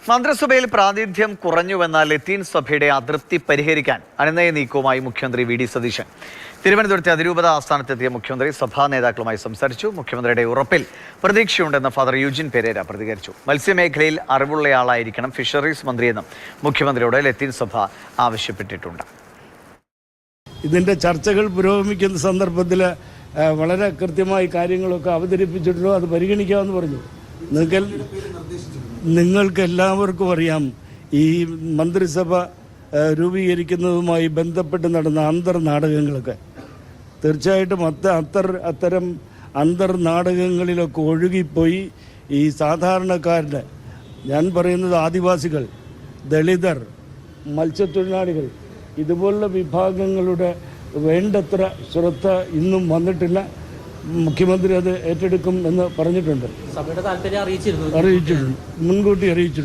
മന്ത്രിസഭയിൽ പ്രാതിനിധ്യം കുറഞ്ഞുവെന്ന ലത്തീൻ സഭയുടെ അതൃപ്തി പരിഹരിക്കാൻ അനുനയ നീക്കവുമായി മുഖ്യമന്ത്രി വി.ഡി. സതീശൻ. തിരുവനന്തപുരത്തെ അതിരൂപത ആസ്ഥാനത്തെത്തിയ മുഖ്യമന്ത്രി സഭാ നേതാക്കളുമായി സംസാരിച്ചു. മുഖ്യമന്ത്രിയുടെ ഉറപ്പിൽ പ്രതീക്ഷയുണ്ടെന്ന് ഫാദർ യൂജിൻ പെരേര പ്രതികരിച്ചു. മത്സ്യമേഖലയിൽ അറിവുള്ളയാളായിരിക്കണം ഫിഷറീസ് മന്ത്രിയെന്നും മുഖ്യമന്ത്രിയോട് ലത്തീൻ സഭ ആവശ്യപ്പെട്ടിട്ടുണ്ട്. ഇതിൻ്റെ ചർച്ചകൾ പുരോഗമിക്കുന്ന സന്ദർഭത്തിൽ വളരെ കൃത്യമായി കാര്യങ്ങളൊക്കെ അവതരിപ്പിച്ചിട്ടുണ്ടോ അത് പരിഗണിക്കാമെന്ന് പറഞ്ഞു. നിങ്ങൾക്ക് എല്ലാവർക്കും അറിയാം, ഈ മന്ത്രിസഭ രൂപീകരിക്കുന്നതുമായി ബന്ധപ്പെട്ട് നടന്ന അന്തർനാടകങ്ങളൊക്കെ തീർച്ചയായിട്ടും അത്തരം അന്തർനാടകങ്ങളിലൊക്കെ ഒഴുകിപ്പോയി ഈ സാധാരണക്കാരുടെ, ഞാൻ പറയുന്നത് ആദിവാസികൾ, ദളിതർ, മത്സ്യത്തൊഴിലാളികൾ, ഇതുപോലുള്ള വിഭാഗങ്ങളുടെ വേണ്ടത്ര ശ്രദ്ധ ഇന്നും വന്നിട്ടില്ല. മുഖ്യമന്ത്രി അത് ഏറ്റെടുക്കും എന്ന് പറഞ്ഞിട്ടുണ്ട്. സഭയുടെ താല്പര്യം അറിയിച്ചിട്ടുണ്ട്, മുൻകൂട്ടി അറിയിച്ചിട്ടുണ്ട്.